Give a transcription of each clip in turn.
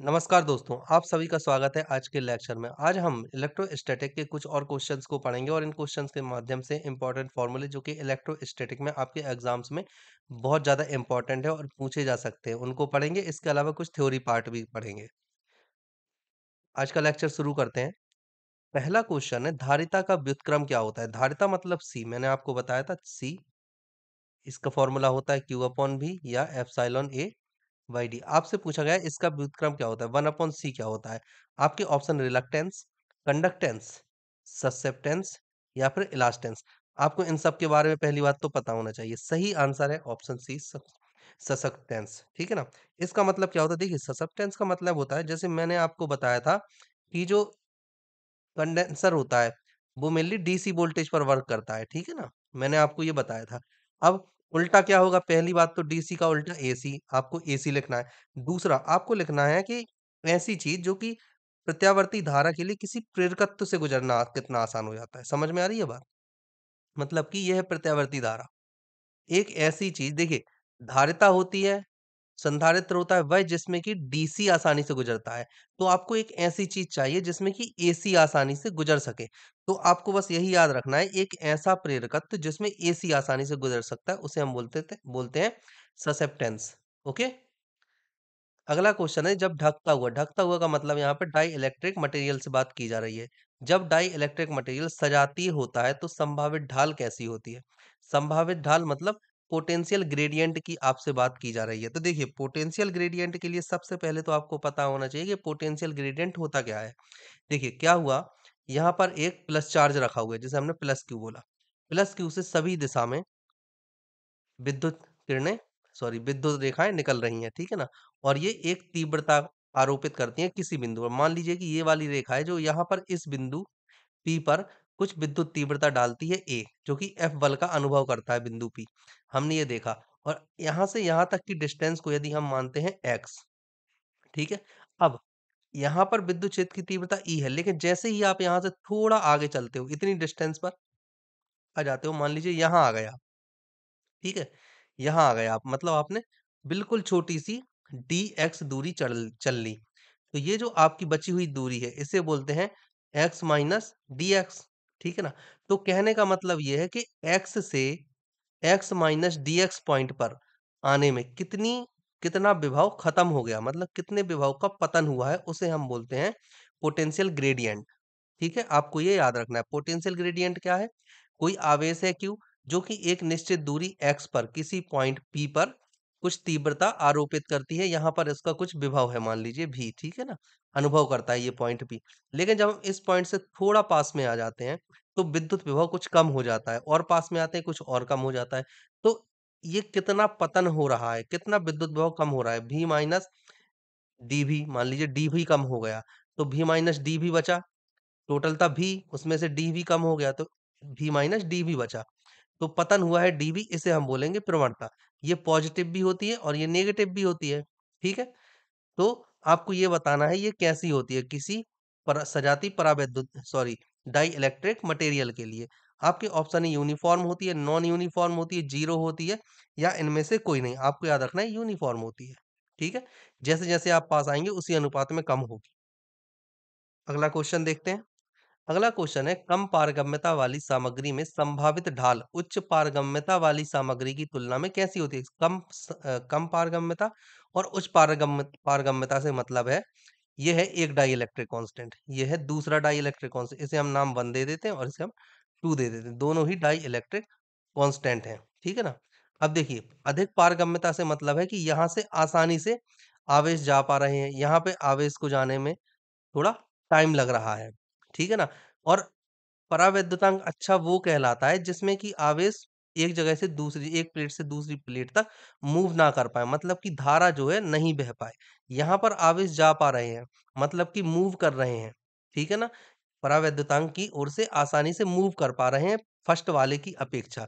नमस्कार दोस्तों, आप सभी का स्वागत है आज के लेक्चर में। आज हम इलेक्ट्रोस्टैटिक के कुछ और क्वेश्चंस को पढ़ेंगे और इन क्वेश्चंस के माध्यम से इंपॉर्टेंट फॉर्मूले जो कि इलेक्ट्रोस्टैटिक में आपके एग्जाम्स में बहुत ज़्यादा इंपॉर्टेंट है और पूछे जा सकते हैं, उनको पढ़ेंगे। इसके अलावा कुछ थ्योरी पार्ट भी पढ़ेंगे। आज का लेक्चर शुरू करते हैं। पहला क्वेश्चन है, धारिता का व्युत्क्रम क्या होता है? धारिता मतलब सी, मैंने आपको बताया था सी। इसका फॉर्मूला होता है क्यू अपॉन भी या एप्सिलॉन ए बाई डी। आपसे पूछा गया है इसका व्युत्क्रम क्या होता है, वन अपॉन सी क्या होता है? आपके ऑप्शन रिलक्टेंस, कंडक्टेंस, ससेप्टेंस या फिर इलास्टेंस। आपको इन सब के बारे में पहली बात तो पता होना चाहिए। सही आंसर है ऑप्शन सी, ससेप्टेंस। ठीक है ना। इसका मतलब क्या होता है, देखिए ससेप्टेंस का मतलब होता है, जैसे मैंने आपको बताया था कि जो कंडेंसर होता है वो मेनली डीसी वोल्टेज पर वर्क करता है। ठीक है ना, मैंने आपको ये बताया था। अब उल्टा क्या होगा, पहली बात तो डीसी का उल्टा एसी, आपको एसी लिखना है। दूसरा आपको लिखना है कि ऐसी चीज जो कि प्रत्यावर्ती धारा के लिए किसी प्रेरकत्व से गुजरना कितना आसान हो जाता है। समझ में आ रही है बात? मतलब कि यह है प्रत्यावर्ती धारा। एक ऐसी चीज, देखिए धारिता होती है, संधारित्र होता है वह जिसमें कि डीसी आसानी से गुजरता है। तो आपको एक ऐसी चीज चाहिए जिसमें कि एसी आसानी से गुजर सके। तो आपको बस यही याद रखना है, एक ऐसा प्रेरकत्व जिसमें एसी आसानी से गुजर सकता है उसे हम बोलते हैं ससेप्टेंस। ओके। अगला क्वेश्चन है, जब ढकता हुआ का मतलब यहाँ पे डाई इलेक्ट्रिक मटेरियल से बात की जा रही है। जब डाई इलेक्ट्रिक मटेरियल सजातीय होता है तो संभावित ढाल कैसी होती है? संभावित ढाल मतलब पोटेंशियल ग्रेडियंट की आपसे बात की जा रही है। तो देखिए पोटेंशियल ग्रेडियंट के लिए सबसे पहले तो आपको पता होना चाहिए कि पोटेंशियल ग्रेडियंट होता क्या है। देखिए क्या हुआ, यहाँ पर एक प्लस चार्ज रखा हुआ है जिसे हमने प्लस क्यू बोला। प्लस क्यू से सभी दिशा में विद्युत किरणें, सॉरी विद्युत रेखाएं निकल रही हैं। ठीक है ना। और ये एक तीव्रता आरोपित करती हैं किसी बिंदु पर। मान लीजिए कि ये वाली रेखा है जो यहाँ पर इस बिंदु पी पर कुछ विद्युत तीव्रता डालती है ए, जो कि एफ बल का अनुभव करता है बिंदु पी। हमने ये देखा। और यहाँ से यहाँ तक की डिस्टेंस को यदि हम मानते हैं एक्स। ठीक है। अब यहाँ पर विद्युत क्षेत्र की तीव्रता ई है, लेकिन जैसे ही आप यहाँ से थोड़ा आगे चलते हो, इतनी डिस्टेंस पर आ जाते हो, मान लीजिए यहाँ आ गया। ठीक है। यहाँ आ गए आप, मतलब आपने बिल्कुल छोटी सी dx दूरी चल चल ली। तो ये जो आपकी बची हुई दूरी है इसे बोलते हैं x माइनस डी एक्स। ठीक है ना। तो कहने का मतलब ये है कि x से x minus D x point पर आने में कितना विभव खत्म हो गया, मतलब कितने विभव का पतन हुआ है, उसे हम बोलते हैं पोटेंशियल ग्रेडियंट। ठीक है, आपको ये याद रखना है। पोटेंशियल ग्रेडियंट क्या है? कोई आवेश है Q जो कि एक निश्चित दूरी x पर किसी पॉइंट P पर कुछ तीव्रता आरोपित करती है। यहाँ पर इसका कुछ विभव है, मान लीजिए V। ठीक है ना, अनुभव करता है ये पॉइंट P। लेकिन जब हम इस पॉइंट से थोड़ा पास में आ जाते हैं तो विद्युत विभव कुछ कम हो जाता है, और पास में आते हैं कुछ और कम हो जाता है। तो ये कितना पतन हो रहा है, कितना विद्युत विभव कम हो रहा है, V माइनस डी भी। मान लीजिए डी भी कम हो गया तो V माइनस डी भी बचा। टोटल था V, उसमें से डीवी कम हो गया तो V माइनस डीवी बचा। तो पतन हुआ है डीवी, इसे हम बोलेंगे प्रवणता। ये पॉजिटिव भी होती है और ये नेगेटिव भी होती है। ठीक है। तो आपको ये बताना है ये कैसी होती है किसी सजाती परावैद्युत, सॉरी, डाई इलेक्ट्रिक मटेरियल के लिए। आपके ऑप्शन है यूनिफॉर्म होती है, नॉन यूनिफॉर्म होती है, जीरो होती है, या इनमें से कोई नहीं। आपको याद रखना है यूनिफॉर्म होती है। ठीक है। जैसे जैसे आप पास आएंगे उसी अनुपात में कम होगी। अगला क्वेश्चन देखते हैं। अगला क्वेश्चन है, कम पारगम्यता वाली सामग्री में संभावित ढाल उच्च पारगम्यता वाली सामग्री की तुलना में कैसी होती है? कम पारगम्यता और उच्च पारगम्यता से मतलब है, ये है एक डाई इलेक्ट्रिक कांस्टेंट, ये है दूसरा डाई इलेक्ट्रिक कांस्टेंट। इसे हम नाम 1 दे देते हैं और इसे हम 2 दे देते हैं। दोनों ही डाई इलेक्ट्रिक कांस्टेंट हैं। ठीक है ना। अब देखिए अधिक पारगम्यता से मतलब है कि यहाँ से आसानी से आवेश जा पा रहे हैं, यहाँ पे आवेश को जाने में थोड़ा टाइम लग रहा है। ठीक है ना। और परावैद्युतांक अच्छा वो कहलाता है जिसमें कि आवेश एक जगह से दूसरी, एक प्लेट से दूसरी प्लेट तक मूव ना कर पाए, मतलब कि धारा जो है नहीं बह पाए। यहाँ पर आवेश जा पा रहे हैं, मतलब कि मूव कर रहे हैं। ठीक है ना। परावैद्युतांक की ओर से आसानी से मूव कर पा रहे हैं फर्स्ट वाले की अपेक्षा।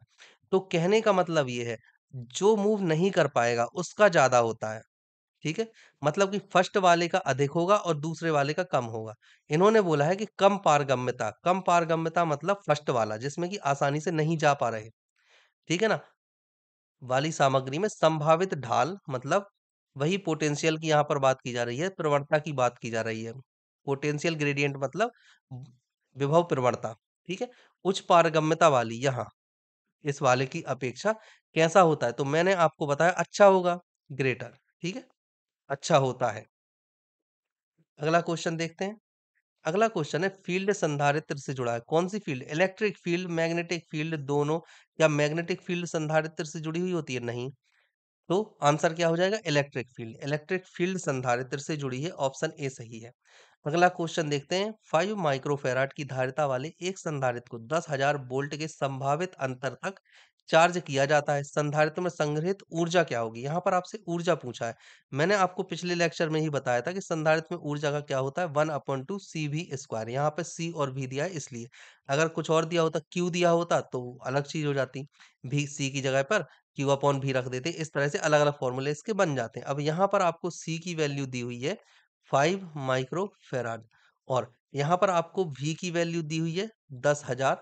तो कहने का मतलब ये है, जो मूव नहीं कर पाएगा उसका ज्यादा होता है। ठीक है। मतलब कि फर्स्ट वाले का अधिक होगा और दूसरे वाले का कम होगा। इन्होंने बोला है कि कम पारगम्यता मतलब फर्स्ट वाला जिसमें कि आसानी से नहीं जा पा रहे। ठीक है ना, वाली सामग्री में संभावित ढाल मतलब वही पोटेंशियल की यहाँ पर बात की जा रही है, प्रवणता की बात की जा रही है। पोटेंशियल ग्रेडियंट मतलब विभव प्रवणता, ठीक है? उच्च पारगम्यता वाली यहाँ इस वाले की अपेक्षा कैसा होता है? तो मैंने आपको बताया अच्छा होगा, ग्रेटर, ठीक है? अच्छा होता है। अगला क्वेश्चन देखते हैं। अगला क्वेश्चन है फील्ड संधारित्र से जुड़ा है। कौन सी field? Electric field, magnetic field दोनों या मैग्नेटिक फील्ड संधारित्र से जुड़ी हुई होती है? नहीं। तो आंसर क्या हो जाएगा? Electric field. इलेक्ट्रिक फील्ड संधारित्र से जुड़ी है, ऑप्शन ए सही है। अगला क्वेश्चन देखते हैं। 5 माइक्रोफैराड की धारिता वाले एक संधारित्र को 10,000 वोल्ट के संभावित अंतर तक चार्ज किया जाता है। संधारित्र में संग्रहित ऊर्जा क्या होगी? यहाँ पर आपसे ऊर्जा पूछा है। मैंने आपको पिछले लेक्चर में ही बताया था कि संधारित्र में ऊर्जा का क्या होता है, 1/2 CV स्क्वायर। यहाँ पे सी और भी दिया है इसलिए। अगर कुछ और दिया होता, क्यू दिया होता तो अलग चीज हो जाती। भी सी की जगह पर क्यू अपॉन भी रख देते। इस तरह से अलग अलग फॉर्मूले इसके बन जाते हैं। अब यहाँ पर आपको सी की वैल्यू दी हुई है 5 माइक्रो फेराड और यहाँ पर आपको V की वैल्यू दी हुई है 10,000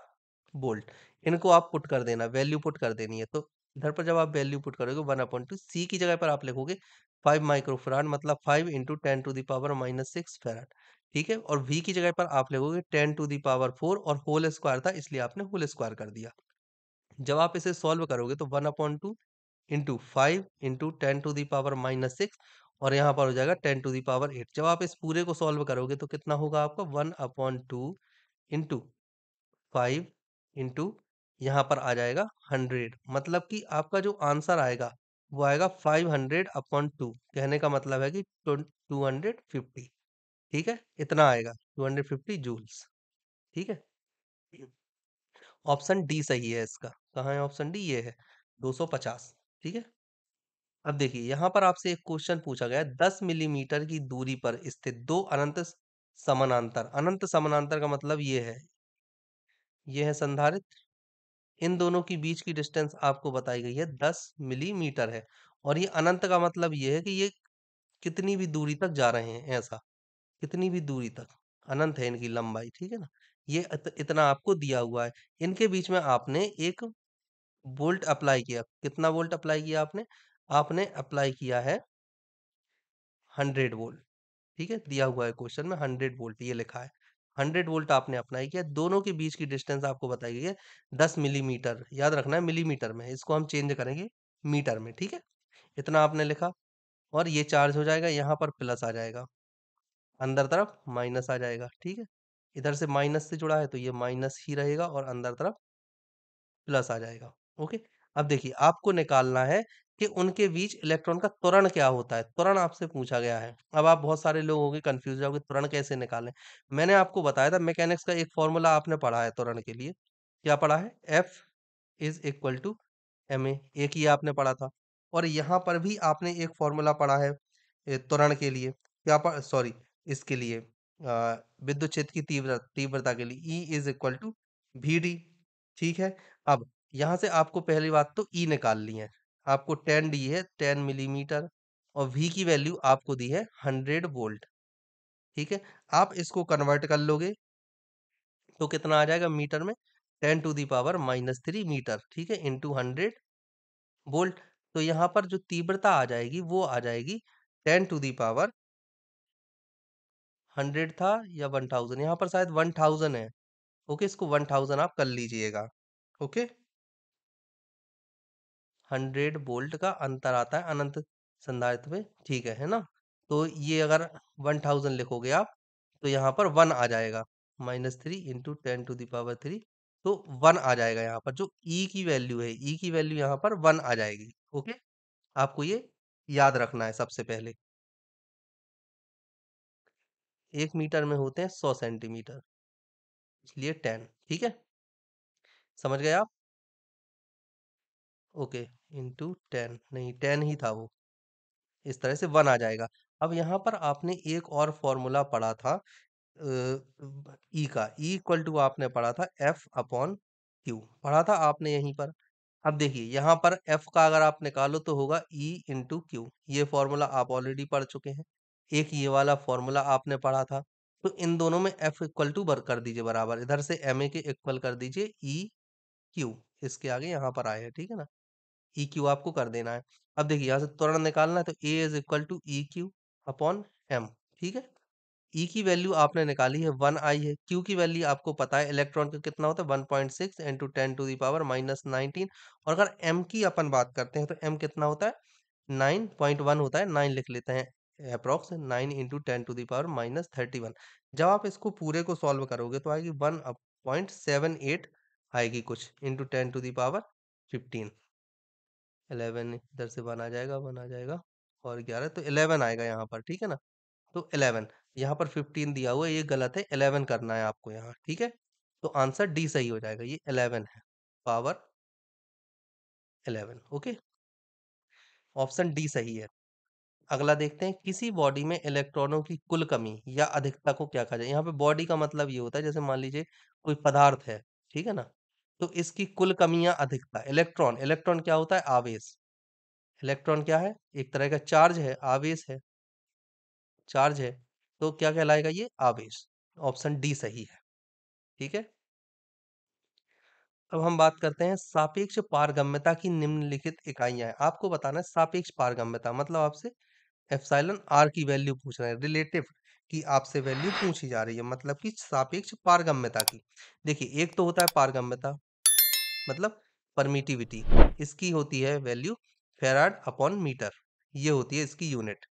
वोल्ट। इनको आप पुट कर देना, वैल्यू पुट कर देनी है। तो इधर पर जब आप वैल्यू पुट करोगे 1/2 सी की जगह पर आप लिखोगे 5 माइक्रो फेराड मतलब 5 इंटू 10⁻⁻6 फेराड, ठीक है? और V की जगह पर आप लिखोगे 10⁻4 और होल स्क्वायर था इसलिए आपने होल स्क्वायर कर दिया। जब आप इसे सॉल्व करोगे तो 1/2 इंटू 5 इंटू 10⁻⁻6 और यहाँ पर हो जाएगा 10⁻8। जब आप इस पूरे को सॉल्व करोगे तो कितना होगा आपका? 1/2 इंटू 5 इंटू यहाँ पर आ जाएगा 100। मतलब कि आपका जो आंसर आएगा वो आएगा 500/2। कहने का मतलब है कि 250, ठीक है? इतना आएगा 250 जूल्स, ठीक है? ऑप्शन डी सही है इसका। कहाँ है ऑप्शन डी? ये है 250, ठीक है? अब देखिए यहाँ पर आपसे एक क्वेश्चन पूछा गया है 10 मिलीमीटर की दूरी पर स्थित दो अनंत समानांतर। अनंत समानांतर का मतलब ये है संधारित्र। इन दोनों की बीच की डिस्टेंस आपको बताई गई है 10 मिलीमीटर है और ये अनंत का मतलब ये है कि ये कितनी भी दूरी तक जा रहे हैं, ऐसा कितनी भी दूरी तक अनंत है इनकी लंबाई, ठीक है ना? ये इतना आपको दिया हुआ है। इनके बीच में आपने एक वोल्ट अप्लाई किया। कितना वोल्ट अप्लाई किया आपने? आपने अप्लाई किया है 100 वोल्ट, ठीक है? दिया हुआ है क्वेश्चन में 100 वोल्ट ये लिखा है। 100 वोल्ट आपने अप्लाई किया। दोनों के बीच की डिस्टेंस आपको बताई गई है 10 मिलीमीटर। याद रखना है मिलीमीटर में, इसको हम चेंज करेंगे मीटर में, ठीक है? इतना आपने लिखा और ये चार्ज हो जाएगा, यहाँ पर प्लस आ जाएगा, अंदर तरफ माइनस आ जाएगा, ठीक है? इधर से माइनस से जुड़ा है तो ये माइनस ही रहेगा और अंदर तरफ प्लस आ जाएगा। ओके। अब देखिए आपको निकालना है कि उनके बीच इलेक्ट्रॉन का त्वरण क्या होता है। त्वरण आपसे पूछा गया है। अब आप बहुत सारे लोग होंगे कंफ्यूज जाओगे त्वरण कैसे निकालें। मैंने आपको बताया था मैकेनिक्स का एक फॉर्मूला आपने पढ़ा है त्वरण के लिए। क्या पढ़ा है? F is equal to M A, एक ही आपने पढ़ा था। और यहाँ पर भी आपने एक फॉर्मूला पढ़ा है त्वरण के लिए। क्या सॉरी, इसके लिए विद्युत क्षेत्र की तीव्रता के लिए E is equal to V D, ठीक है? अब यहाँ से आपको पहली बात तो ई निकाल ली है। आपको 10 डी है 10 मिलीमीटर और वी की वैल्यू आपको दी है 100 वोल्ट, ठीक है? आप इसको कन्वर्ट कर लोगे तो कितना आ जाएगा मीटर में? 10⁻³ मीटर, ठीक है? Into 100 volt. तो यहाँ पर जो तीव्रता आ जाएगी वो आ जाएगी 10⁻100 था या 1000, यहाँ पर शायद 1000 है। ओके, इसको 1000 आप कर लीजिएगा। ओके, 100 वोल्ट का अंतर आता है अनंत संधारित्र में, ठीक है ना? तो ये अगर 1000 लिखोगे आप तो यहाँ पर 1 आ जाएगा, -3 इंटू 10⁻³ तो 1 आ जाएगा। यहाँ पर जो ई की वैल्यू है, ई की वैल्यू यहाँ पर 1 आ जाएगी। ओके, आपको ये याद रखना है सबसे पहले। 1 मीटर में होते हैं 100 सेंटीमीटर, इसलिए 10, ठीक है? समझ गए आप? ओके, इंटू 10 नहीं 10 ही था वो, इस तरह से 1 आ जाएगा। अब यहाँ पर आपने एक और फॉर्मूला पढ़ा था ई का, ई इक्वल टू आपने पढ़ा था एफ अपॉन क्यू, पढ़ा था आपने यहीं पर। अब देखिए यहाँ पर एफ का अगर आप निकालो तो होगा ई इंटू क्यू, ये फॉर्मूला आप ऑलरेडी पढ़ चुके हैं। एक ये वाला फॉर्मूला आपने पढ़ा था। तो इन दोनों में एफ इक्वल टू कर दीजिए बराबर, इधर से एम ए के इक्वल कर दीजिए ई क्यू, इसके आगे यहाँ पर आए हैं, ठीक है ना? ई क्यू आपको कर देना है। अब देखिए यहाँ से त्वरण निकालना है तो a is equal to e q upon m. ठीक है, ई की वैल्यू आपने निकाली है 1 आई है, क्यू की वैल्यू आपको पता है इलेक्ट्रॉन का कितना होता है 1.6 इंटू 10⁻⁻19। और अगर एम की अपन बात करते हैं तो एम कितना होता है 9.1 होता है, 9 लिख लेते हैं अप्रोक्स 9 इंटू 10⁻⁻31। जब आप इसको पूरे को सॉल्व करोगे तो आएगी 1.78 आएगी कुछ इंटू 10⁻15। 11 इधर से 1 आ जाएगा, 1 आ जाएगा और 11 तो 11 आएगा यहाँ पर। ठीक है ना, तो 11 यहाँ पर 15 दिया हुआ है, ये गलत है, 11 करना है आपको यहाँ। ठीक है, तो आंसर डी सही हो जाएगा, ये 11 है, पावर 11। ओके, ऑप्शन डी सही है। अगला देखते हैं, किसी बॉडी में इलेक्ट्रॉनों की कुल कमी या अधिकता को क्या कहा जाए। यहाँ पे बॉडी का मतलब ये होता है जैसे मान लीजिए कोई पदार्थ है, ठीक है ना, तो इसकी कुल कमी या अधिकता। इलेक्ट्रॉन, इलेक्ट्रॉन क्या होता है आवेश। इलेक्ट्रॉन क्या है, एक तरह का चार्ज है, आवेश है, चार्ज है, तो क्या कहलाएगा ये आवेश। ऑप्शन डी सही है। ठीक है, अब हम बात करते हैं सापेक्ष पारगम्यता की निम्नलिखित इकाइयां हैं। आपको बताना है सापेक्ष पारगम्यता मतलब आपसे एप्सिलॉन आर की वैल्यू पूछ रहे हैं, रिलेटिव की आपसे वैल्यू पूछी जा रही है, मतलब कि सापेक्ष पारगम्यता की। देखिए एक तो होता है पारगम्यता मतलब परमिटिविटी, इसकी होती है वैल्यू फेराड अपॉन मीटर, ये होती है इसकी यूनिट।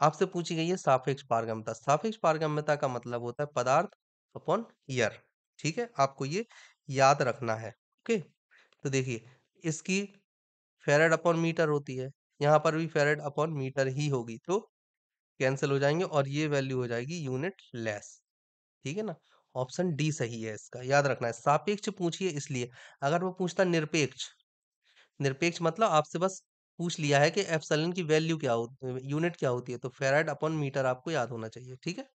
आपसे पूछी गई है सापेक्ष पारगम्यता। सापेक्ष पारगम्यता का मतलब होता है पदार्थ अपॉन ईयर। ठीक है, आपको ये याद रखना है। ओके, तो देखिए इसकी फेराड अपॉन मीटर होती है, यहाँ पर भी फेराड अपॉन मीटर ही होगी, तो कैंसिल हो जाएंगे और ये वैल्यू हो जाएगी यूनिट लेस। ठीक है ना, ऑप्शन डी सही है, इसका याद रखना है। सापेक्ष पूछिए इसलिए, अगर वो पूछता निरपेक्ष, निरपेक्ष मतलब आपसे बस पूछ लिया है कि एप्सिलॉन की वैल्यू क्या होती, यूनिट क्या होती है, तो फेराड अपॉन मीटर आपको याद होना चाहिए। ठीक है,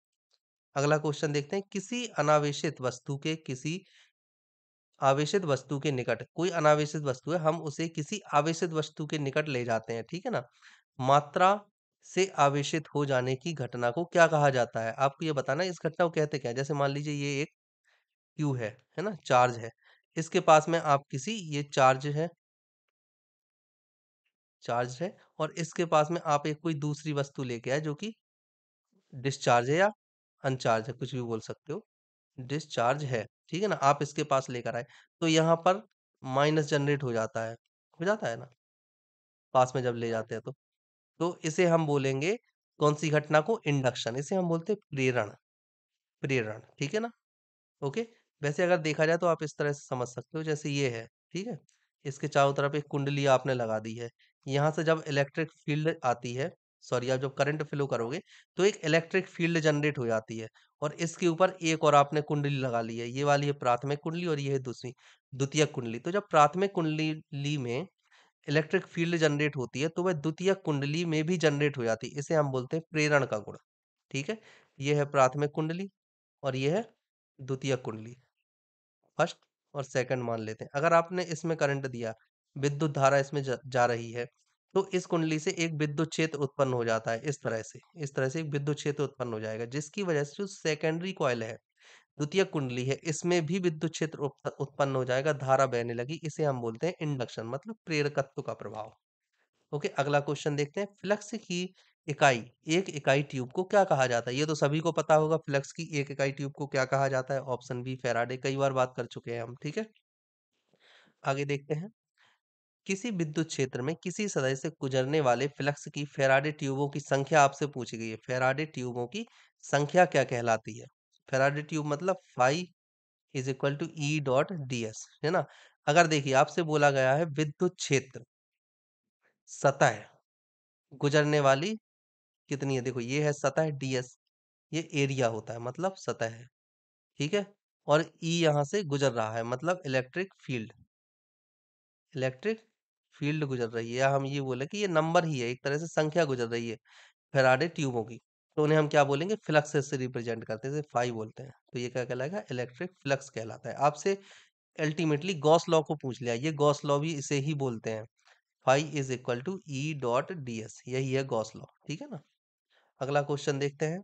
अगला क्वेश्चन देखते हैं, किसी अनावेशित वस्तु के किसी आवेशित वस्तु के निकट, कोई अनावेशित वस्तु है, हम उसे किसी आवेशित वस्तु के निकट ले जाते हैं, ठीक है ना, मात्रा से आवेशित हो जाने की घटना को क्या कहा जाता है। आपको ये बताना है इस घटना को कहते क्या है। जैसे मान लीजिए ये एक क्यू है ना, चार्ज है, इसके पास में आप किसी, ये चार्ज है और इसके पास में आप एक कोई दूसरी वस्तु लेके आए जो कि डिस्चार्ज है या अनचार्ज है, कुछ भी बोल सकते हो, डिस्चार्ज है, ठीक है ना, आप इसके पास लेकर आए, तो यहाँ पर माइनस जनरेट हो जाता है ना, पास में जब ले जाते हैं तो इसे हम बोलेंगे कौन सी घटना को, इंडक्शन, इसे हम बोलते हैं प्रेरण। प्रेरण, ठीक है ना। ओके, वैसे अगर देखा जाए तो आप इस तरह से समझ सकते हो, जैसे ये है, ठीक है, इसके चारों तरफ एक कुंडली आपने लगा दी है, यहाँ से जब इलेक्ट्रिक फील्ड आती है, सॉरी आप जब करंट फ्लो करोगे तो एक इलेक्ट्रिक फील्ड जनरेट हो जाती है, और इसके ऊपर एक और आपने कुंडली लगा ली है, ये वाली है प्राथमिक कुंडली और ये है दूसरी द्वितीयक कुंडली। तो जब प्राथमिक कुंडली में इलेक्ट्रिक फील्ड जनरेट होती है तो वह द्वितीयक कुंडली में भी जनरेट हो जाती है, इसे हम बोलते हैं प्रेरण का गुण। ठीक है, ये है प्राथमिक कुंडली और ये है द्वितीयक कुंडली, फर्स्ट और सेकंड मान लेते हैं। अगर आपने इसमें करंट दिया, विद्युत धारा इसमें जा रही है, तो इस कुंडली से एक विद्युत क्षेत्र उत्पन्न हो जाता है, इस तरह से एक विद्युत क्षेत्र उत्पन्न हो जाएगा, जिसकी वजह से जो सेकेंडरी कॉइल है, द्वितीय कुंडली है, इसमें भी विद्युत क्षेत्र उत्पन्न हो जाएगा, धारा बहने लगी, इसे हम बोलते हैं इंडक्शन मतलब प्रेरकत्व का प्रभाव। ओके, अगला क्वेश्चन देखते हैं, फ्लक्स की इकाई, एक इकाई ट्यूब को क्या कहा जाता है। ये तो सभी को पता होगा, फ्लक्स की एक इकाई ट्यूब को क्या कहा जाता है। ऑप्शन बी फैराडे, कई बार बात कर चुके हैं हम। ठीक है, आगे देखते हैं, किसी विद्युत क्षेत्र में किसी सतह से गुजरने वाले फ्लक्स की फैराडे ट्यूबों की संख्या आपसे पूछी गई है। फैराडे ट्यूबों की संख्या क्या कहलाती है। फैराडे ट्यूब मतलब phi is equal to E dot D S, है ना। अगर देखिए आपसे बोला गया है विद्युत क्षेत्र, सतह गुजरने वाली कितनी है, देखो ये है सतह ds, ये एरिया होता है मतलब सतह है, ठीक है, और ई यहां से गुजर रहा है मतलब इलेक्ट्रिक फील्ड गुजर रही है, या हम ये बोले कि ये नंबर ही है, एक तरह से संख्या गुजर रही है फैराडे ट्यूबों की, तो उन्हें हम क्या बोलेंगे, फ्लक्स से रिप्रेजेंट करते हैं, जैसे फाई बोलते हैं, तो ये क्या कहलाएगा, इलेक्ट्रिक फ्लक्स कहलाता है। आपसे अल्टीमेटली गॉस लॉ को पूछ लिया, ये गॉस लॉ भी इसे ही बोलते हैं, phi is equal to E dot D S, यही है गॉस लॉ। ठीक है ना, अगला क्वेश्चन देखते हैं।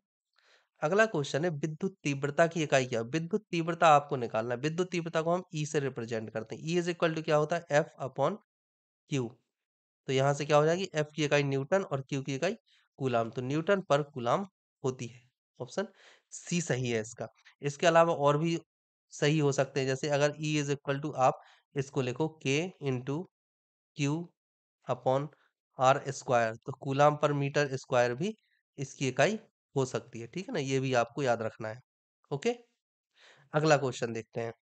अगला क्वेश्चन है, विद्युत तीव्रता की इकाई क्या है? विद्युत तीव्रता आपको निकालना है। विद्युत तीव्रता को हम ई से रिप्रेजेंट करते हैं, ई इज इक्वल टू क्या होता है, एफ अपॉन क्यू। तो यहाँ से क्या हो जाएगी, एफ की इकाई न्यूटन और क्यू की इकाई कूलाम, तो न्यूटन पर कूलाम होती है। ऑप्शन सी सही है इसका। इसके अलावा और भी सही हो सकते हैं, जैसे अगर E इज इक्वल टू, आप इसको लिखो K into Q upon R square, तो कूलाम पर मीटर स्क्वायर भी इसकी इकाई हो सकती है, ठीक है ना, ये भी आपको याद रखना है। ओके, अगला क्वेश्चन देखते हैं।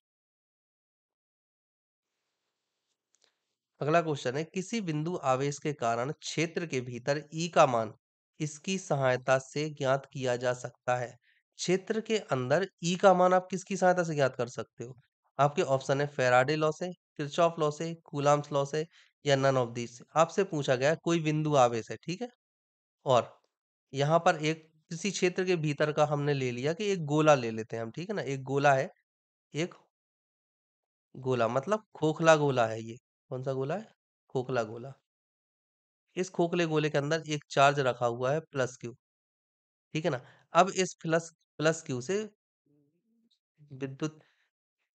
अगला क्वेश्चन है, किसी बिंदु आवेश के कारण क्षेत्र के भीतर ई का मान इसकी सहायता से ज्ञात किया जा सकता है। क्षेत्र के अंदर ई का मान आप किसकी सहायता से ज्ञात कर सकते हो? आपके ऑप्शन है फेराडे लॉ से, किरचॉफ लॉ से, कूलाम्स लॉ से, या नन ऑफ दीज से। आपसे पूछा गया है कोई बिंदु आवेश है, ठीक है, और यहाँ पर एक किसी क्षेत्र के भीतर का हमने ले लिया कि एक गोला ले लेते हैं हम, ठीक है ना, एक गोला है, एक गोला मतलब खोखला गोला है ये। कौन सा गोला है? खोखला गोला। इस खोखले गोले के अंदर एक चार्ज रखा हुआ है प्लस क्यू, ठीक है ना। अब इस प्लस प्लस क्यू से विद्युत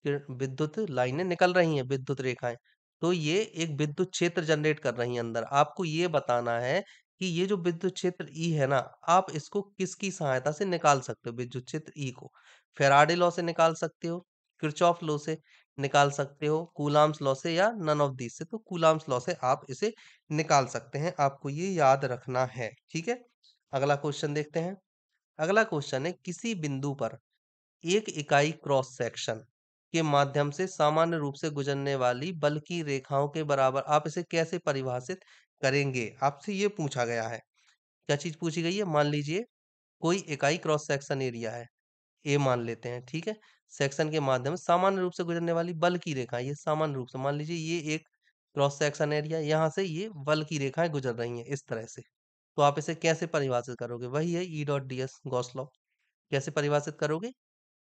विद्युत लाइनें निकल रही हैं, विद्युत रेखाएं, तो ये एक विद्युत क्षेत्र जनरेट कर रही हैं अंदर। आपको ये बताना है कि ये जो विद्युत क्षेत्र ई है ना, आप इसको किसकी सहायता से निकाल सकते हो, विद्युत क्षेत्र ई को? फेराडे लॉ से निकाल सकते हो, किरचॉफ लॉ से निकाल सकते हो, कूलाम्स लॉ से, या नन ऑफ दीज से। तो कूलाम्स लॉ से आप इसे निकाल सकते हैं, आपको ये याद रखना है, ठीक है। अगला क्वेश्चन देखते हैं। अगला क्वेश्चन है, किसी बिंदु पर एक इकाई क्रॉस सेक्शन के माध्यम से सामान्य रूप से गुजरने वाली बल की रेखाओं के बराबर, आप इसे कैसे परिभाषित करेंगे? आपसे ये पूछा गया है। क्या चीज पूछी गई है? मान लीजिए कोई इकाई क्रॉस सेक्शन एरिया है, ए मान लेते हैं, ठीक है। सेक्शन के माध्यम से सामान्य रूप से गुजरने वाली बल की रेखा, ये सामान्य रूप से मान लीजिए ये एक क्रॉस सेक्शन एरिया, यहाँ से ये बल की रेखाएं गुजर रही हैं इस तरह से। तो आप इसे कैसे परिभाषित करोगे? वही है ई dot D S, Gauss law. कैसे परिभाषित करोगे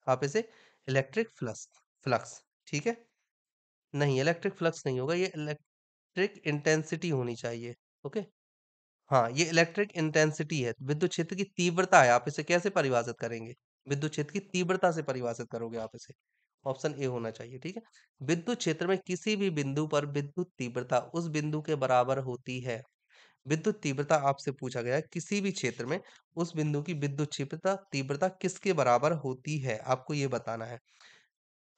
आप इसे? इलेक्ट्रिक फ्लक्स, फ्लक्स, ठीक है। नहीं, इलेक्ट्रिक फ्लक्स नहीं होगा, ये इलेक्ट्रिक इंटेंसिटी होनी चाहिए। ओके, हाँ, ये इलेक्ट्रिक इंटेंसिटी है, विद्युत क्षेत्र की तीव्रता है। आप इसे कैसे परिभाषित करेंगे? विद्युत क्षेत्र की तीव्रता से परिभाषित करोगे आप इसे। ऑप्शन ए होना चाहिए, ठीक है। विद्युत क्षेत्र में किसी भी बिंदु पर विद्युत तीव्रता उस बिंदु के बराबर होती है। विद्युत तीव्रता आपसे पूछा गया है, किसी भी क्षेत्र में उस बिंदु की विद्युत तीव्रता तीव्रता किसके बराबर होती है, आपको ये बताना है।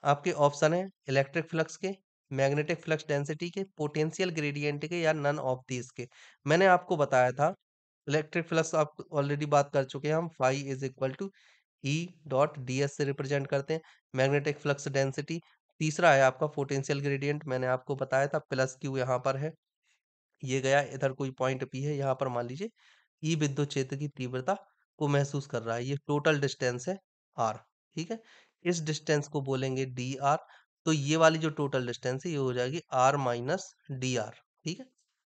आपके ऑप्शन है इलेक्ट्रिक फ्लक्स के, मैग्नेटिक फ्लक्स डेंसिटी के, पोटेंशियल ग्रेडियंट के, या नन ऑफ दीज के। मैंने आपको बताया था इलेक्ट्रिक फ्लक्स, आप ऑलरेडी बात कर चुके हैं हम, phi is equal to E dot D S से रिप्रेजेंट करते हैं। मैग्नेटिक फ्लक्स डेंसिटी, तीसरा है आपका पोटेंशियल ग्रेडियंट, मैंने आपको बताया था प्लस क्यू यहाँ पर है, ये गया इधर कोई पॉइंट पी है, यहाँ पर मान लीजिए ई विद्युत क्षेत्र की तीव्रता को महसूस कर रहा है, ये टोटल डिस्टेंस है आर, ठीक है। इस डिस्टेंस को बोलेंगे डी आर, तो ये वाली जो टोटल डिस्टेंस है ये हो जाएगी आर माइनस डी आर, ठीक है।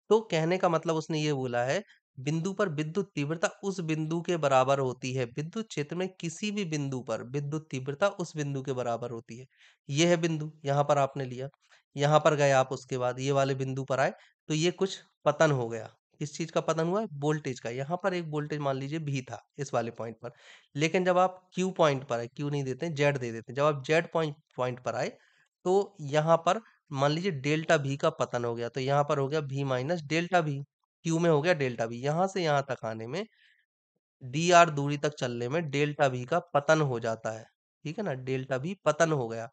तो कहने का मतलब उसने ये बोला है, बिंदु पर विद्युत तीव्रता उस बिंदु के बराबर होती है, विद्युत क्षेत्र में किसी भी बिंदु पर विद्युत तीव्रता उस बिंदु के बराबर होती है। ये है बिंदु, यहाँ पर आपने लिया, यहाँ पर गए आप, उसके बाद ये वाले बिंदु पर आए, तो ये कुछ पतन हो गया। किस चीज का पतन हुआ है? वोल्टेज का। यहाँ पर एक वोल्टेज मान लीजिए भी था इस वाले पॉइंट पर, लेकिन जब आप क्यू पॉइंट पर आए, क्यू नहीं देते हैं, जेड दे देते हैं, जब आप जेड पॉइंट पॉइंट पर आए, तो यहाँ पर मान लीजिए डेल्टा भी का पतन हो गया, तो यहाँ पर हो गया भी माइनस डेल्टा भी, क्यू में हो गया डेल्टा भी, यहाँ से यहाँ तक आने में, डी आर दूरी तक चलने में डेल्टा भी का पतन हो जाता है, ठीक है ना, डेल्टा भी पतन हो गया।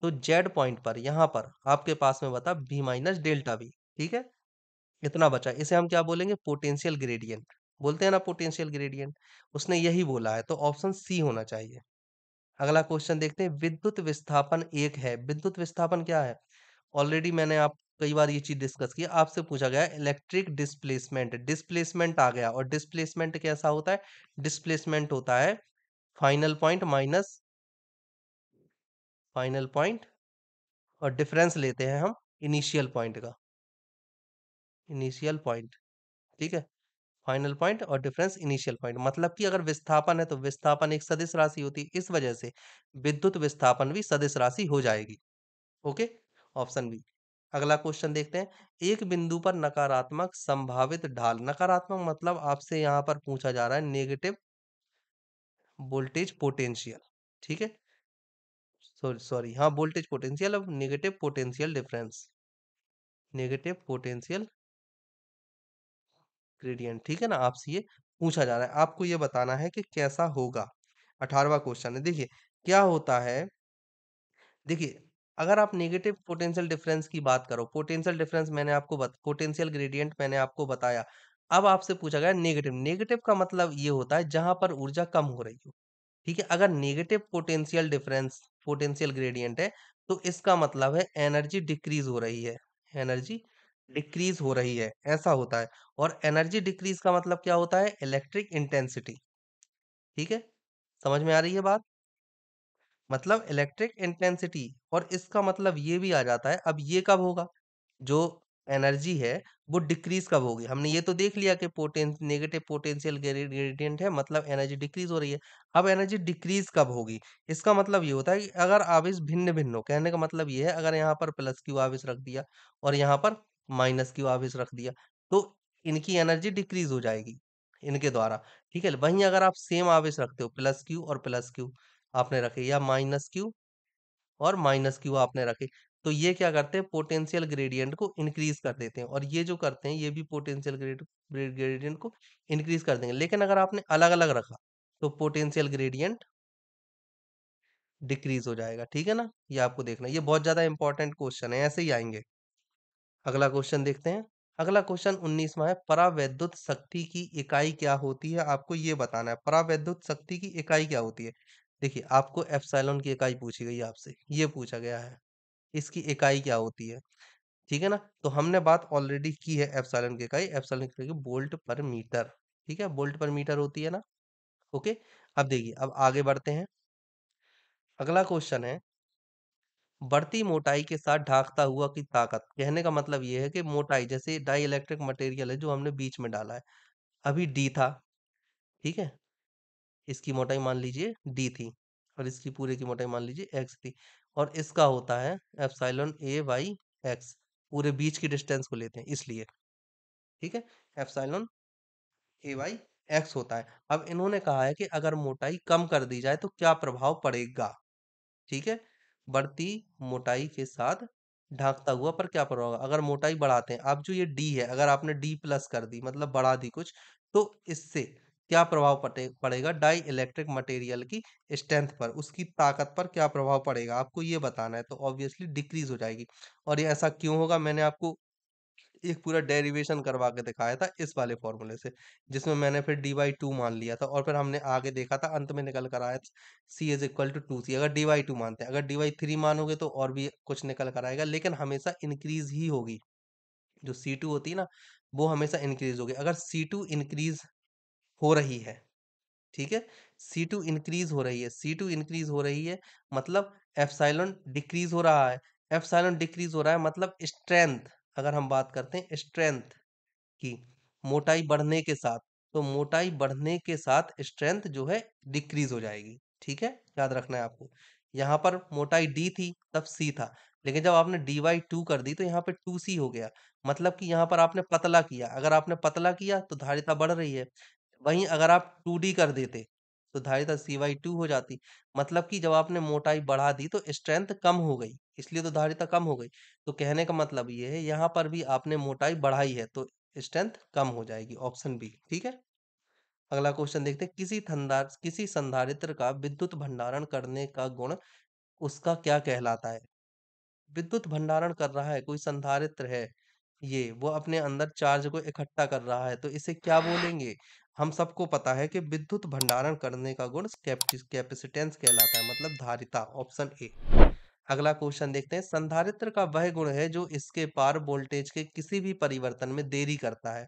तो जेड पॉइंट पर यहाँ पर आपके पास में बता भी माइनस डेल्टा भी, ठीक है। इतना बचा, इसे हम क्या बोलेंगे? पोटेंशियल ग्रेडियंट बोलते हैं ना, पोटेंशियल ग्रेडियंट। उसने यही बोला है, तो ऑप्शन सी होना चाहिए। अगला क्वेश्चन देखते हैं, विद्युत विस्थापन एक है। विद्युत विस्थापन क्या है? ऑलरेडी मैंने आप कई बार ये चीज डिस्कस की है। आपसे पूछा गया इलेक्ट्रिक डिस्प्लेसमेंट, डिस्प्लेसमेंट आ गया, और डिस्प्लेसमेंट कैसा होता है? डिस्प्लेसमेंट होता है final point minus final point, और डिफरेंस लेते हैं हम इनिशियल पॉइंट का, इनिशियल पॉइंट, ठीक है। फाइनल पॉइंट और डिफरेंस इनिशियल पॉइंट, मतलब कि अगर विस्थापन है तो विस्थापन एक सदिश राशि होती है, इस वजह से विद्युत विस्थापन भी सदिश राशि हो जाएगी। Okay, option B. अगला क्वेश्चन देखते हैं, एक बिंदु पर नकारात्मक संभावित ढाल, नकारात्मक मतलब आपसे यहाँ पर पूछा जा रहा है नेगेटिव वोल्टेज पोटेंशियल, ठीक है। सॉरी सॉरी, हाँ, वोल्टेज पोटेंशियल, अब negative potential difference, negative potential gradient, ठीक है ना? आपसे ये पूछा जा रहा है। आपको ये बताना है कि कैसा होगा। 18वां क्वेश्चन है, देखिए क्या होता है, देखिए अगर आप नेगेटिव पोटेंशियल डिफरेंस की बात करो, पोटेंशियल डिफरेंस मैंने आपको पोटेंशियल ग्रेडियंट मैंने आपको बताया। अब आपसे पूछा गया नेगेटिव, नेगेटिव का मतलब ये होता है जहां पर ऊर्जा कम हो रही हो। ठीक है, अगर negative potential difference potential gradient है, तो इसका मतलब है एनर्जी डिक्रीज हो रही है, एनर्जी डिक्रीज हो रही है, ऐसा होता है। और एनर्जी डिक्रीज का मतलब क्या होता है, इलेक्ट्रिक इंटेंसिटी। ठीक है, समझ में आ रही है बात? मतलब इलेक्ट्रिक इंटेंसिटी। और इसका मतलब ये भी आ जाता है, अब ये कब होगा, जो एनर्जी है वो डिक्रीज कब होगी। हमने ये तो देख लिया कि नेगेटिव पोटेंशियल ग्रेडियंट है, मतलब एनर्जी डिक्रीज हो रही है। अब एनर्जी डिक्रीज कब होगी, इसका मतलब ये होता है कि अगर आवेश भिन्न भिन्न हो, कहने का मतलब ये है अगर यहाँ पर प्लस क्यू आवेश रख दिया और यहाँ पर माइनस क्यू आवेश रख दिया, तो इनकी एनर्जी डिक्रीज हो जाएगी इनके द्वारा। ठीक है, वहीं अगर आप सेम आवेश रखते हो, प्लस क्यू और प्लस क्यू आपने रखे, या माइनस क्यू और माइनस क्यू आपने रखे, तो ये क्या करते हैं, पोटेंशियल ग्रेडियंट को इंक्रीज कर देते हैं। और ये जो करते हैं ये भी पोटेंशियल ग्रेडियंट को इंक्रीज कर देंगे। लेकिन अगर आपने अलग अलग रखा, तो पोटेंशियल ग्रेडियंट डिक्रीज हो जाएगा। ठीक है ना, ये आपको देखना है। ये बहुत ज्यादा इंपॉर्टेंट क्वेश्चन है, ऐसे ही आएंगे। अगला क्वेश्चन देखते हैं। अगला क्वेश्चन 19वां है, परावैद्युत शक्ति की इकाई क्या होती है, आपको ये बताना है परावैद्युत शक्ति की इकाई क्या होती है। देखिए आपको एप्सिलॉन की इकाई पूछी गई है आपसे, ये पूछा गया है, इसकी इकाई क्या होती है। ठीक है ना, तो हमने बात ऑलरेडी की है एप्सिलॉन की इकाई, एप्सिलॉन की इकाई वोल्ट पर मीटर। ठीक है, वोल्ट पर मीटर होती है ना। ओके, अब देखिए अब आगे बढ़ते हैं। अगला क्वेश्चन है, बढ़ती मोटाई के साथ ढांकता हुआ की ताकत। कहने का मतलब ये है कि मोटाई, जैसे डाई इलेक्ट्रिक मटेरियल है जो हमने बीच में डाला है, अभी डी था। ठीक है, इसकी मोटाई मान लीजिए डी थी, और इसकी पूरे की मोटाई मान लीजिए एक्स थी, और इसका होता है एप्सिलॉन ए बाई एक्स, पूरे बीच की डिस्टेंस को लेते हैं इसलिए। ठीक है, एप्सिलॉन ए बाई एक्स होता है। अब इन्होंने कहा है कि अगर मोटाई कम कर दी जाए तो क्या प्रभाव पड़ेगा। ठीक है, बढ़ती मोटाई के साथ ढांकता हुआ पर क्या प्रभाव होगा, अगर मोटाई बढ़ाते हैं, अब जो ये डी है अगर आपने डी प्लस कर दी मतलब बढ़ा दी कुछ, तो इससे क्या प्रभाव पड़ेगा डाई इलेक्ट्रिक मटेरियल की स्ट्रेंथ पर, उसकी ताकत पर क्या प्रभाव पड़ेगा, आपको ये बताना है। तो ऑब्वियसली डिक्रीज हो जाएगी। और ये ऐसा क्यों होगा, मैंने आपको एक पूरा डेरिवेशन करवा के दिखाया था इस वाले फॉर्मूले से, जिसमें मैंने फिर डी बाई टू मान लिया था, और फिर हमने आगे देखा था, अंत में निकल कर आया था सी इज इक्वल टू टू सी। अगर डी बाई टू मानते हैं, अगर डी बाई थ्री मानोगे तो और भी कुछ निकल कर आएगा, लेकिन हमेशा इंक्रीज ही होगी। जो सी टू होती है ना, वो हमेशा इंक्रीज होगी। अगर सी टू इंक्रीज हो रही है, ठीक है, सी टू इंक्रीज हो रही है, सी टू इंक्रीज हो रही है, मतलब एप्सिलॉन डिक्रीज हो रहा है। एप्सिलॉन डिक्रीज हो रहा है मतलब स्ट्रेंथ, अगर हम बात करते हैं स्ट्रेंथ की, मोटाई बढ़ने के साथ, तो मोटाई बढ़ने के साथ स्ट्रेंथ जो है डिक्रीज हो जाएगी। ठीक है, याद रखना है आपको। यहाँ पर मोटाई डी थी तब सी था, लेकिन जब आपने डी बाई टू कर दी तो यहाँ पे टू सी हो गया। मतलब कि यहाँ पर आपने पतला किया, अगर आपने पतला किया तो धारिता बढ़ रही है। वहीं अगर आप टू डी कर देते तो धारिता सी बाई टू हो जाती। मतलब कि जब आपने मोटाई बढ़ा दी तो स्ट्रेंथ कम हो गई, इसलिए तो धारिता कम हो गई। तो कहने का मतलब ये है यहाँ पर भी आपने मोटाई बढ़ाई है तो स्ट्रेंथ कम हो जाएगी, ऑप्शन बी। ठीक है, अगला क्वेश्चन देखते हैं, किसी संधारित्र का विद्युत भंडारण करने का गुण उसका क्या कहलाता है। विद्युत भंडारण कर रहा है, कोई संधारित्र है, ये वो अपने अंदर चार्ज को इकट्ठा कर रहा है, तो इसे क्या बोलेंगे। हम सबको पता है कि विद्युत भंडारण करने का गुण कैपेसिटेंस कहलाता है, मतलब धारिता, ऑप्शन ए। अगला क्वेश्चन देखते हैं, संधारित्र का वह गुण है जो इसके पार वोल्टेज के किसी भी परिवर्तन में देरी करता है,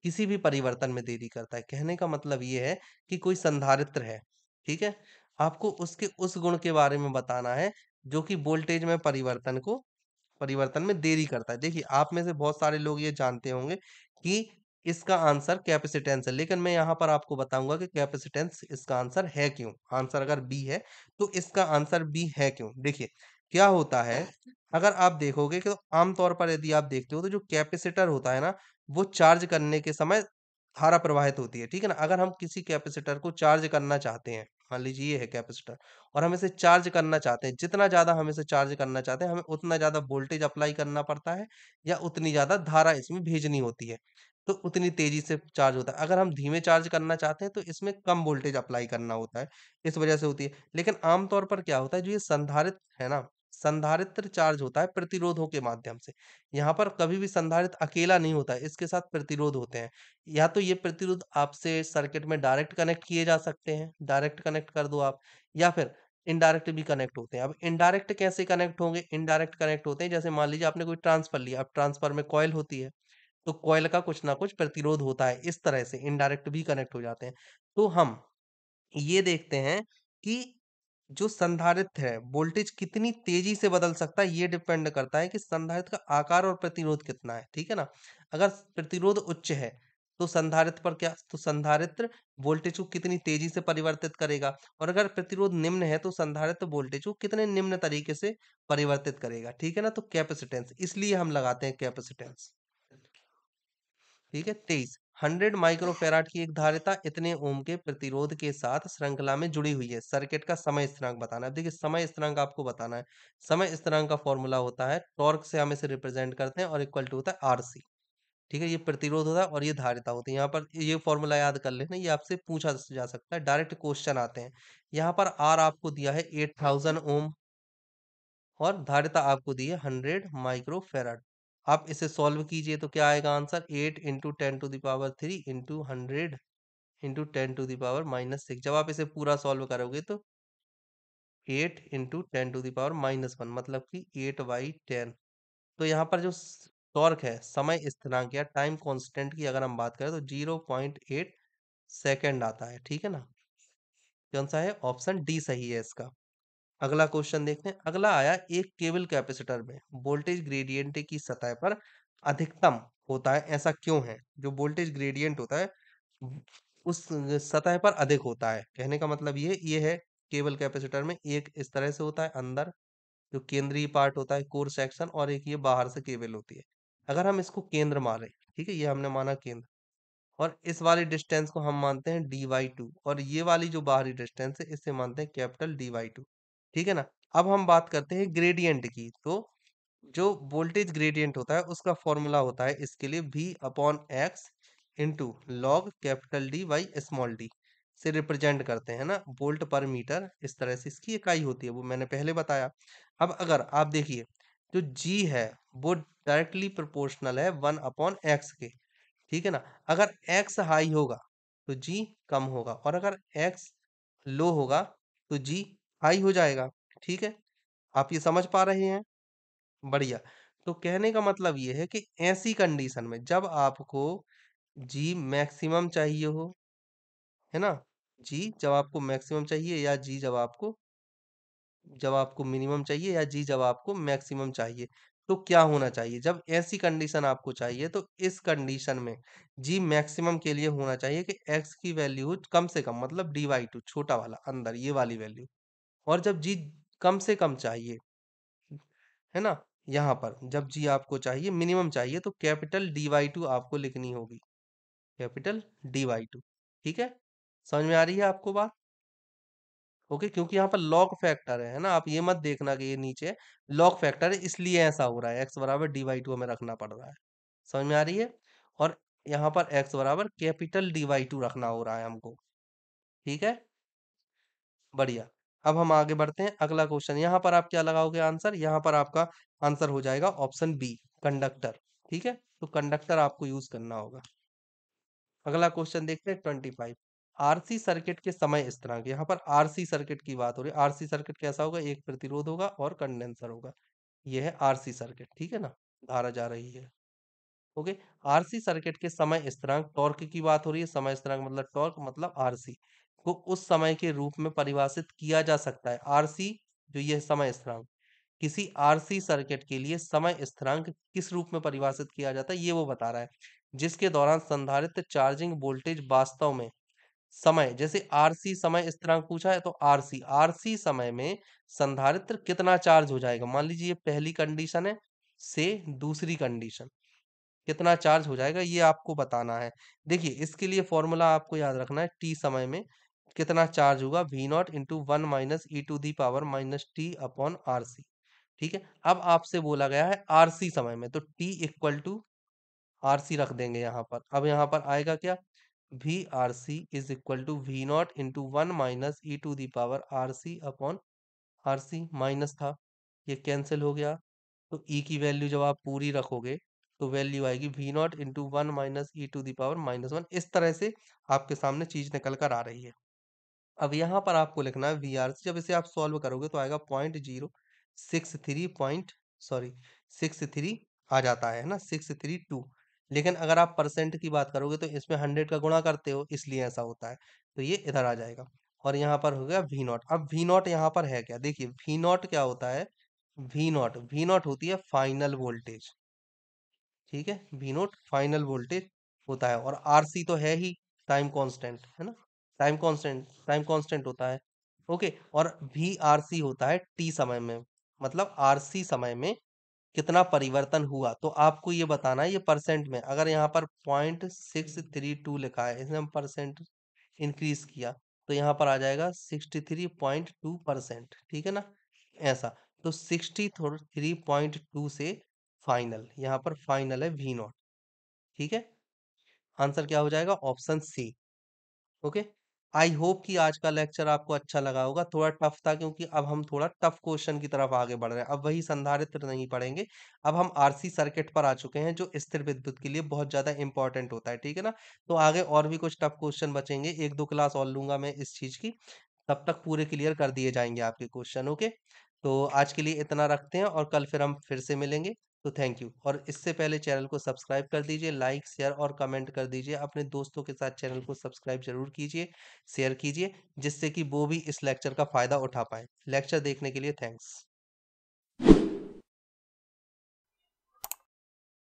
किसी भी परिवर्तन में देरी करता है। कहने का मतलब ये है कि कोई संधारित्र है, ठीक है, आपको उसके उस गुण के बारे में बताना है जो कि वोल्टेज में परिवर्तन में देरी करता है। देखिए आप में से बहुत सारे लोग ये जानते होंगे कि इसका आंसर कैपेसिटेंस है, लेकिन मैं यहाँ पर आपको बताऊंगा कि कैपेसिटेंस इसका आंसर है क्यों। आंसर अगर बी है तो इसका आंसर बी है क्यों। देखिए क्या होता है, अगर आप देखोगे कि आमतौर पर यदि आप देखते हो तो जो कैपेसिटर होता है ना, वो चार्ज करने के समय धारा प्रवाहित होती है, ठीक है ना? अगर हम किसी कैपेसिटर को चार्ज करना चाहते हैं, मान लीजिए ये है कैपेसिटर और हम इसे चार्ज करना चाहते हैं, जितना ज़्यादा हम इसे चार्ज करना चाहते हैं, हमें उतना ज़्यादा वोल्टेज अप्लाई करना पड़ता है या उतनी ज़्यादा धारा इसमें भेजनी होती है, तो उतनी तेज़ी से चार्ज होता है। अगर हम धीमे चार्ज करना चाहते हैं, तो इसमें कम वोल्टेज अप्लाई करना होता है, इस वजह से होती है। लेकिन आम तौर पर क्या होता है, जो ये संधारित्र है ना, संधारित्र चार्ज होता है प्रतिरोधों के माध्यम से। यहाँ पर कभी भी संधारित्र अकेला नहीं होता है, इसके साथ प्रतिरोध होते हैं। या तो ये प्रतिरोध आपसे सर्किट में डायरेक्ट कनेक्ट किए जा सकते हैं, डायरेक्ट कनेक्ट कर दो आप या फिर इनडायरेक्ट भी कनेक्ट होते हैं। अब इनडायरेक्ट कैसे कनेक्ट होंगे? इनडायरेक्ट कनेक्ट होते हैं जैसे मान लीजिए आपने कोई ट्रांसफर लिया, अब ट्रांसफर में कॉइल होती है, तो कॉइल का कुछ ना कुछ प्रतिरोध होता है, इस तरह से इनडायरेक्ट भी कनेक्ट हो जाते हैं। तो हम ये देखते हैं कि जो संधारित्र है, वोल्टेज कितनी तेजी से बदल सकता है, ये डिपेंड करता है कि संधारित्र का आकार और प्रतिरोध कितना है, ठीक है ना? अगर प्रतिरोध उच्च है, तो संधारित्र पर क्या तो संधारित्र वोल्टेज को कितनी तेजी से परिवर्तित करेगा और अगर प्रतिरोध निम्न है, तो संधारित्र वोल्टेज को कितने निम्न तरीके से परिवर्तित करेगा, ठीक है ना? तो कैपेसिटेंस इसलिए हम लगाते हैं कैपेसिटेंस। ठीक है 23 100 माइक्रोफैराड की एक धारिता इतने ओम के प्रतिरोध के साथ श्रृंखला में जुड़ी हुई है सर्किट का समय स्थिरांक बताना है। अब देखिए समय स्थिरांक आपको बताना है। समय स्थिरांक का फॉर्मूला होता है टॉर्क से हम इसे रिप्रेजेंट करते हैं और इक्वल टू होता है आरसी। ठीक है ये प्रतिरोध होता है और ये धारिता होती है। यहाँ पर ये फॉर्मूला याद कर लेना ये आपसे पूछा जा सकता है डायरेक्ट क्वेश्चन आते हैं। यहाँ पर आर आपको दिया है 8000 ओम और धारिता आपको दी है 100 माइक्रोफैराड। आप इसे सॉल्व कीजिए तो क्या आएगा answer 8 into 10 to the power 3 into 100 into 10 to the power -6। जब आप इसे पूरा सॉल्व करोगे तो 8 इंटू 10 टू द पावर -1 मतलब कि 8/10। तो यहाँ पर जो टॉर्क है समय स्थिरांक या टाइम कांस्टेंट की अगर हम बात करें तो 0.8 सेकेंड आता है। ठीक है ना? कौन सा है ऑप्शन डी सही है इसका। अगला क्वेश्चन देखते हैं। अगला आया एक केबल कैपेसिटर में वोल्टेज ग्रेडियंट की सतह पर अधिकतम होता है ऐसा क्यों है? जो वोल्टेज ग्रेडियंट होता है वो उस सतह पर अधिक होता है। कहने का मतलब ये है केबल कैपेसिटर में एक इस तरह से होता है अंदर जो केंद्रीय पार्ट होता है कोर सेक्शन और एक ये बाहर से केबल होती है। अगर हम इसको केंद्र माने ठीक है ये हमने माना केंद्र और इस वाली डिस्टेंस को हम मानते हैं dy2 और ये वाली जो बाहरी डिस्टेंस है इसे मानते हैं कैपिटल dy2। ठीक है ना? अब हम बात करते हैं ग्रेडियंट की तो जो वोल्टेज ग्रेडियंट होता है उसका फॉर्मूला होता है इसके लिए v/x into log capital D by small D से रिप्रेजेंट करते हैं ना वोल्ट पर मीटर इस तरह से इसकी इकाई होती है वो मैंने पहले बताया। अब अगर आप देखिए जो g है वो डायरेक्टली प्रोपोर्शनल है 1/x के। ठीक है ना? अगर x हाई होगा तो g कम होगा और अगर x लो होगा तो g हाई हो जाएगा। ठीक है? आप ये समझ पा रहे हैं? बढ़िया। तो कहने का मतलब ये है कि ऐसी कंडीशन में जब आपको जी मैक्सिमम चाहिए हो, है ना? जी जब आपको मैक्सिमम चाहिए या जी जब आपको मिनिमम चाहिए या जी जब आपको मैक्सिमम चाहिए, तो क्या होना चाहिए? जब ऐसी कंडीशन आपको चाहिए तो इस कंडीशन में जी मैक्सिमम के लिए होना चाहिए कि एक्स की वैल्यू कम से कम मतलब dy2 छोटा वाला अंदर ये वाली वैल्यू और जब जी कम से कम चाहिए है ना? यहाँ पर जब जी आपको चाहिए मिनिमम चाहिए तो कैपिटल dy2 आपको लिखनी होगी। कैपिटल dy2 ठीक है? समझ में आ रही है आपको बात? ओके क्योंकि यहाँ पर लॉग फैक्टर है ना? आप ये मत देखना कि ये नीचे है, लॉग फैक्टर है इसलिए ऐसा हो रहा है x बराबर dy2 हमें रखना पड़ रहा है। समझ में आ रही है? और यहाँ पर x बराबर कैपिटल dy2 रखना हो रहा है हमको। ठीक है? बढ़िया। अब हम आगे बढ़ते हैं अगला क्वेश्चन यहाँ पर आप क्या लगाओगे आंसर यहाँ पर आपका आंसर हो जाएगा ऑप्शन बी कंडक्टर। ठीक है तो कंडक्टर आपको यूज करना होगा। अगला क्वेश्चन देखते हैं 25 आरसी सर्किट के समय स्थिरांक। यहाँ पर आरसी सर्किट की बात हो रही है। आरसी सर्किट कैसा होगा एक प्रतिरोध होगा और कंडेंसर होगा। यह है आरसी सर्किट ठीक है ना धारा जा रही है। ओके आरसी सर्किट के समय स्थिरांक टॉर्क की बात हो रही है। समय स्थिरांक मतलब टॉर्क मतलब आरसी को उस समय के रूप में परिभाषित किया जा सकता है। आरसी जो ये समय स्थिरांक किसी आरसी सर्किट के लिए समय स्थिरांक किस रूप में परिभाषित किया जाता है ये वो बता रहा है जिसके दौरान संधारित्र चार्जिंग वोल्टेज वास्तव में समय जैसे आरसी समय स्थिरांक पूछा है तो आरसी आरसी समय में संधारित्र कितना चार्ज हो जाएगा। मान लीजिए ये पहली कंडीशन है से दूसरी कंडीशन कितना चार्ज हो जाएगा ये आपको बताना है। देखिए इसके लिए फॉर्मूला आपको याद रखना है, टी समय में कितना चार्ज होगा, V naught into one minus E to the power minus T upon R C. ठीक है, अब आपसे बोला गया है आरसी समय में, तो टी इक्वल टू आरसी रख देंगे यहाँ पर। अब यहाँ पर आएगा क्या, V R C is equal to V naught into one minus E to the power R C upon R C, minus था ये कैंसिल हो गया। तो ई की वैल्यू जब आप पूरी रखोगे तो वैल्यू आएगी V naught into one minus E to the power minus one. इस तरह से आपके सामने चीज निकल कर आ रही है। अब यहाँ पर आपको लिखना है वी आर सी, जब इसे आप सॉल्व करोगे तो आएगा 0.063 पॉइंट, सॉरी 63 आ जाता है ना, 632। लेकिन अगर आप परसेंट की बात करोगे तो इसमें 100 का गुणा करते हो, इसलिए ऐसा होता है। तो ये इधर आ जाएगा और यहाँ पर हो गया वी नॉट। अब वी नॉट यहाँ पर है क्या, देखिए वी नॉट क्या होता है, वी नॉट होती है फाइनल वोल्टेज। ठीक है, वी नोट फाइनल वोल्टेज होता है, और आरसी तो है ही टाइम कांस्टेंट, है ना, टाइम कांस्टेंट होता है। ओके, और वी आरसी होता है टी समय में, मतलब आरसी समय में कितना परिवर्तन हुआ। तो आपको ये बताना है ये परसेंट में, अगर यहाँ पर 0.632 लिखा है, इसमें हम परसेंट इंक्रीज किया तो यहाँ पर आ जाएगा 63.2%। ठीक है ना, ऐसा। तो 63.2 से फाइनल, यहाँ पर फाइनल है वी नॉट। ठीक है, आंसर क्या हो जाएगा, option C. Okay, I hope कि आज का लेक्चर आपको अच्छा लगा होगा। थोड़ा टफ था क्योंकि अब हम थोड़ा टफ क्वेश्चन की तरफ आगे बढ़ रहे हैं। अब वही संधारित्र नहीं पढ़ेंगे, अब हम आरसी सर्किट पर आ चुके हैं जो स्थिर विद्युत के लिए बहुत ज्यादा इंपॉर्टेंट होता है। ठीक है ना, तो आगे और भी कुछ टफ क्वेश्चन बचेंगे, एक दो क्लास और लूंगा मैं इस चीज की, तब तक पूरे क्लियर कर दिए जाएंगे आपके क्वेश्चन। ओके, तो आज के लिए इतना रखते हैं और कल फिर हम फिर से मिलेंगे। तो थैंक यू, और इससे पहले चैनल को सब्सक्राइब कर दीजिए, लाइक शेयर और कमेंट कर दीजिए, अपने दोस्तों के साथ चैनल को सब्सक्राइब जरूर कीजिए, शेयर कीजिए, जिससे कि वो भी इस लेक्चर का फायदा उठा पाए। लेक्चर देखने के लिए थैंक्स।